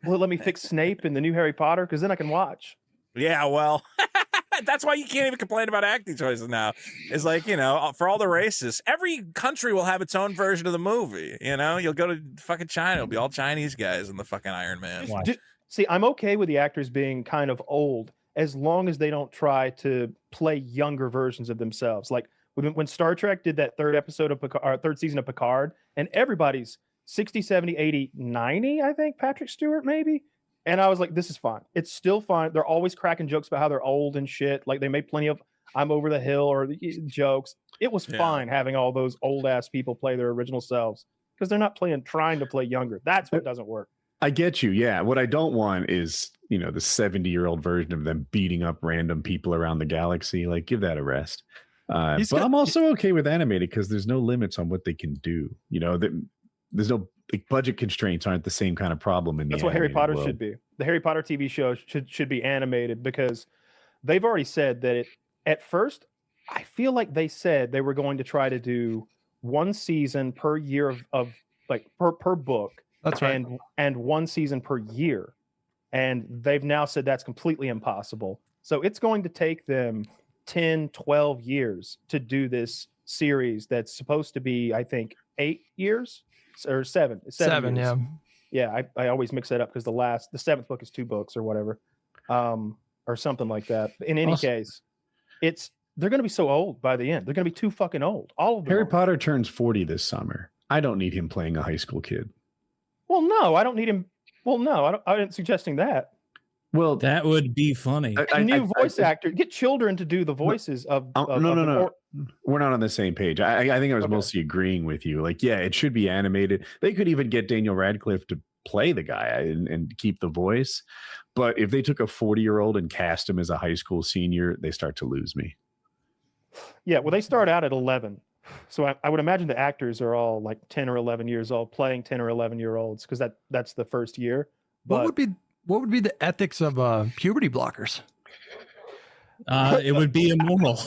Will it let me fix Snape in the new Harry Potter? Because then I can watch. Yeah, well, that's why you can't even complain about acting choices now. It's like, you know, for all the races, every country will have its own version of the movie. You know, you'll go to fucking China, it'll be all Chinese guys in the fucking Iron Man. See, I'm okay with the actors being kind of old as long as they don't try to play younger versions of themselves. Like when Star Trek did that third season of Picard, and everybody's 60, 70, 80, 90, I think, Patrick Stewart maybe. And I was like, this is fine. It's still fine. They're always cracking jokes about how they're old and shit. Like they made plenty of I'm over the hill or jokes. It was fine having all those old ass people play their original selves because they're not trying to play younger. That's what doesn't work. I get you. Yeah. What I don't want is, you know, the 70-year-old version of them beating up random people around the galaxy. Like, give that a rest. But I'm also okay with animated because there's no limits on what they can do. You know, there's no budget constraints aren't the same kind of problem in the. That's what Harry Potter world. should be. The Harry Potter TV show should be animated because they've already said that at first, I feel like they said they were going to try to do one season per year of like per book. That's right. And one season per year. And they've now said that's completely impossible. So it's going to take them 10, 12 years to do this series that's supposed to be, I think, 8 years or 7. 7 years. Yeah, I always mix that up because the 7th book is 2 books or whatever, or something like that. In any case, they're going to be so old by the end. They're going to be too fucking old. All of them. Harry Potter turns 40 this summer. I don't need him playing a high school kid. Well, no, I don't need him. Well, no, I wasn't suggesting that. Well, that would be funny. A new voice actor, get children to do the voices of no. We're not on the same page. I think I was mostly agreeing with you. Like, yeah, it should be animated. They could even get Daniel Radcliffe to play the guy and keep the voice. But if they took a 40-year-old and cast him as a high school senior, they start to lose me. Yeah, well, they start out at 11. So I would imagine the actors are all like 10 or 11 years old, playing 10 or 11-year-olds because that's the first year. But what would be the ethics of puberty blockers? It would be immoral.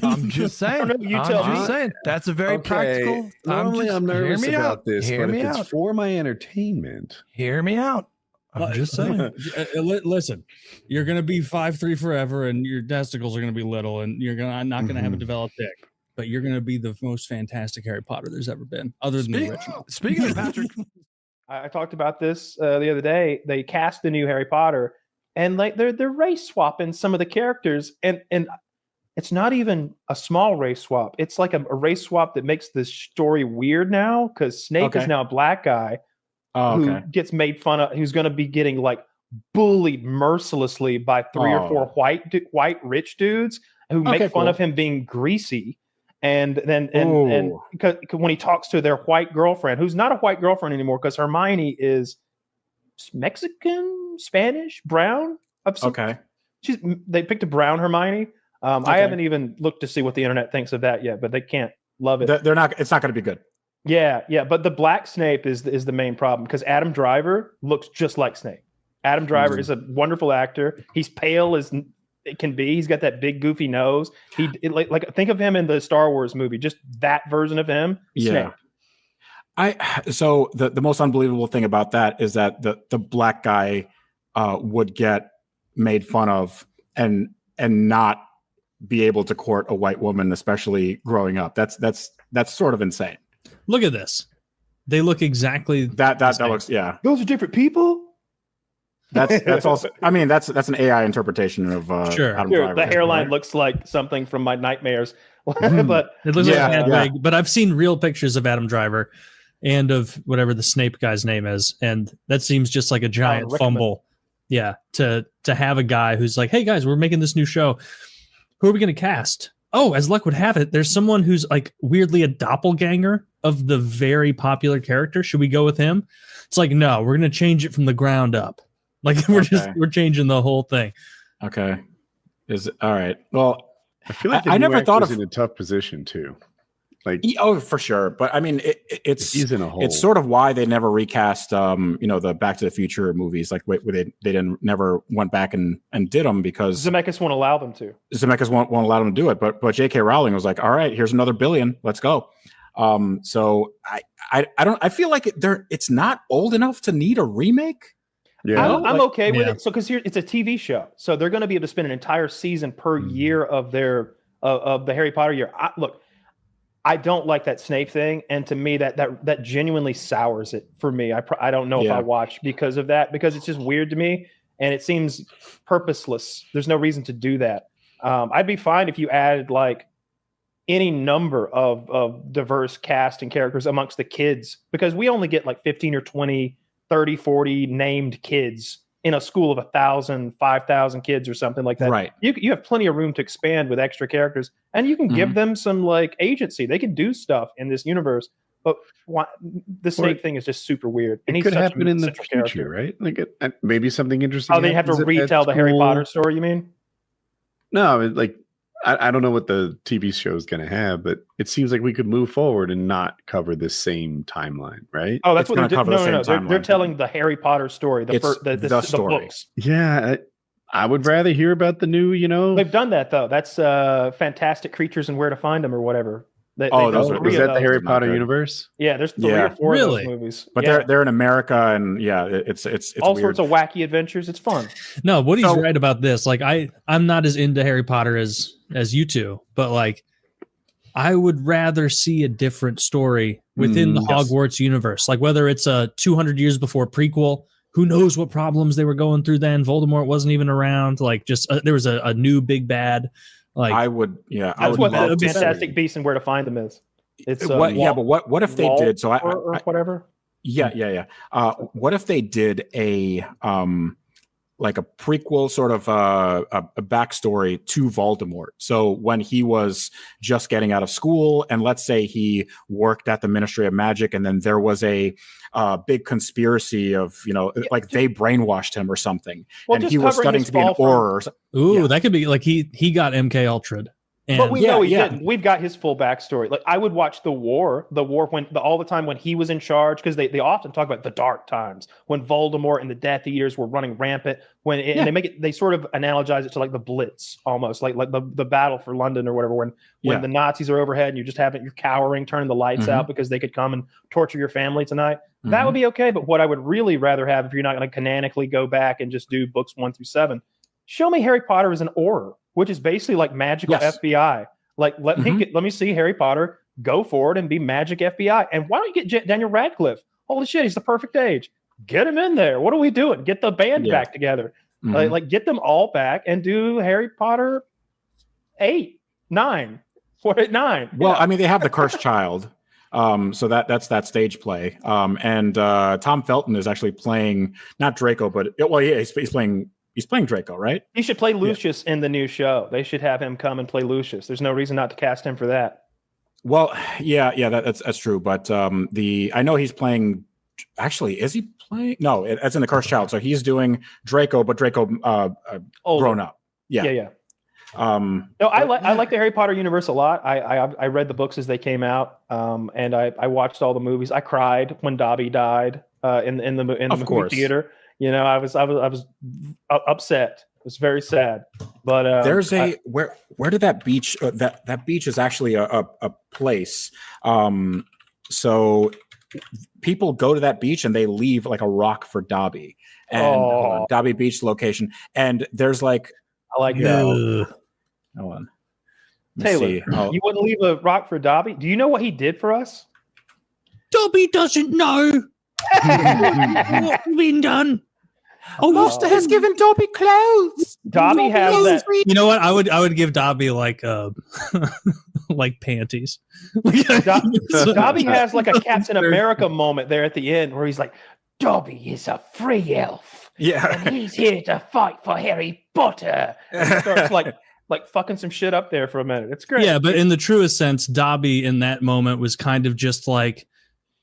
I'm just saying. I'm saying that's a very practical. Normally, I'm nervous about this, but if it's for my entertainment, hear me out. I'm just saying. Listen, you're gonna be 5'3" forever, and your testicles are gonna be little, and you're not gonna have a developed dick. But you're gonna be the most fantastic Harry Potter there's ever been, other than the original. Speaking of Patrick, I talked about this the other day. They cast the new Harry Potter, and like they're race swapping some of the characters, and it's not even a small race swap. It's like a race swap that makes this story weird now because Snape is now a black guy who gets made fun of. Who's going to be getting like bullied mercilessly by 3 or 4 white rich dudes who make fun of him being greasy. And then because when he talks to their white girlfriend, who's not a white girlfriend anymore, because Hermione is Mexican, Spanish, brown. They picked a brown Hermione. I haven't even looked to see what the internet thinks of that yet, but they can't love it. They're not. It's not going to be good. Yeah. But the black Snape is the main problem because Adam Driver looks just like Snape. Adam Driver is a wonderful actor. He's pale as it can be. He's got that big goofy nose. Like think of him in the Star Wars movie, just that version of him. Yeah. Snape. So the most unbelievable thing about that is that the black guy would get made fun of and not be able to court a white woman, especially growing up. That's sort of insane. Look at this. They look exactly that looks Those are different people. That's also. I mean, that's an AI interpretation of Adam Driver. The hairline looks like something from my nightmares, but it looks like but I've seen real pictures of Adam Driver and of whatever the Snape guy's name is, and that seems just like a giant fumble. Yeah, to have a guy who's like, "Hey guys, we're making this new show. Who are we going to cast?" Oh, as luck would have it, there's someone who's like weirdly a doppelganger of the very popular character. Should we go with him? It's like, no, we're going to change it from the ground up. Like we're changing the whole thing. Okay. Is all right. Well, I feel like I never thought of in a tough position too. Like for sure. But I mean, he's in a hole. It's sort of why they never recast the Back to the Future movies. Like where they never went back and did them because Zemeckis won't allow them to. Zemeckis won't allow them to do it. But J.K. Rowling was like, all right, here's another $1 billion. Let's go. So I feel like it's not old enough to need a remake. Yeah, I'm okay with it. So because here it's a TV show, so they're going to be able to spend an entire season per year of their of the Harry Potter year. Look, I don't like that Snape thing, and to me that genuinely sours it for me. I don't know if I watch because of that, because it's just weird to me and it seems purposeless. There's no reason to do that. I'd be fine if you added like any number of diverse cast and characters amongst the kids, because we only get like 15 or 20, 30, 40 named kids in a school of 1,000, 5,000 kids or something like that. Right. You have plenty of room to expand with extra characters, and you can give them some like agency. They can do stuff in this universe. But the Snape thing is just super weird. And it could happen in the future, right? Like maybe something interesting. Oh, they have to retell the Harry Potter story, you mean? No, like I don't know what the TV show is going to have, but it seems like we could move forward and not cover the same timeline, right? Oh, that's what they're doing. No. They're telling the Harry Potter story, the story. books. Yeah, I would rather hear about the new, They've done that, though. That's Fantastic Creatures and Where to Find Them or whatever. Was that the Harry Potter universe? Yeah, there's 3 or 4 of those movies. But they're in America, and it's all weird. sorts of wacky adventures. It's fun. No, Woody's right about this. Like I'm not as into Harry Potter as you two, but like I would rather see a different story within the Hogwarts universe. Like whether it's a 200 years before prequel, who knows what problems they were going through then? Voldemort wasn't even around. Like just there was a new big bad. Like I would that's what the Fantastic Beasts and Where to Find Them is. It's but what if they did? So or whatever. Yeah. What if they did a like a prequel, sort of a backstory to Voldemort? So when he was just getting out of school, and let's say he worked at the Ministry of Magic, and then there was a big conspiracy of, like they brainwashed him or something, and he was studying to be an Auror. Ooh, that could be like he got MK Ultra'd. But we know he didn't. We've got his full backstory. Like I would watch the war when all the time when he was in charge, because they often talk about the dark times when Voldemort and the Death Eaters were running rampant. And they sort of analogize it to like the Blitz, almost like the battle for London or whatever. When the Nazis are overhead and you're cowering, turning the lights out because they could come and torture your family tonight. That would be okay. But what I would really rather have, if you're not going to canonically go back and just do books 1 through 7, show me Harry Potter as an Auror, which is basically like magical FBI. Like let me see Harry Potter go forward and be magic FBI. And why don't you get Daniel Radcliffe? Holy shit, he's the perfect age. Get him in there. What are we doing? Get the band back together. Like get them all back and do Harry Potter 8, 9. What 9? Well, I mean, they have the Cursed Child. So that's that stage play. And Tom Felton is actually playing not Draco, but he's playing Draco, right? He should play Lucius in the new show. They should have him come and play Lucius. There's no reason not to cast him for that. Well, that's true. But I know he's playing. Actually, is he playing? No, it's in the Cursed Child. So he's doing Draco, but Draco grown up. Yeah. I like the Harry Potter universe a lot. I read the books as they came out, and I watched all the movies. I cried when Dobby died in the movie theater. I was upset. It was very sad. But there's where did that beach? That beach is actually a place. So people go to that beach and they leave like a rock for Dobby, and Dobby Beach location. And there's like I like that. Hold on. Taylor, you wouldn't leave a rock for Dobby? Do you know what he did for us? Dobby doesn't know what's been done. Oh, Master has given Dobby clothes. Dobby has that. You know what? I would give Dobby like like panties. Dobby has like a Captain America moment there at the end where he's like, Dobby is a free elf. Yeah. And he's here to fight for Harry Potter. And he starts like fucking some shit up there for a minute. It's great. Yeah, but in the truest sense, Dobby in that moment was kind of just like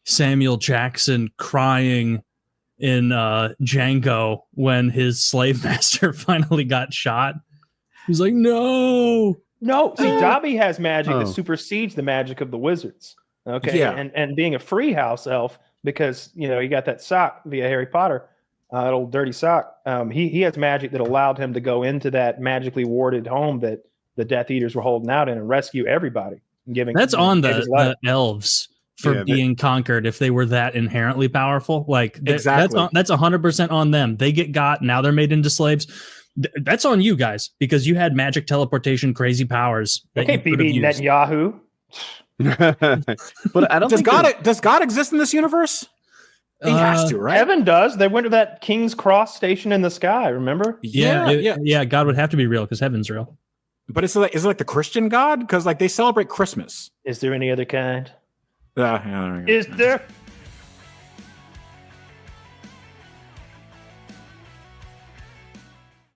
Samuel Jackson crying in Django when his slave master finally got shot. He's like, no. See, Dobby has magic that supersedes the magic of the wizards. Okay. Yeah. And being a free house elf, because he got that sock via Harry Potter, that old dirty sock. He has magic that allowed him to go into that magically warded home that the Death Eaters were holding out in and rescue everybody. That's on the elves. for being conquered if they were that inherently powerful. Like exactly. that's 100% on them. They get got, now they're made into slaves. That's on you guys because you had magic teleportation, crazy powers. Okay, BB Netanyahu. But I don't does God exist in this universe? He has to, right? Heaven does. They went to that King's Cross station in the sky. Remember? Yeah. God would have to be real because heaven's real. But is it like the Christian God? Because like they celebrate Christmas. Is there any other kind? Yeah. Is there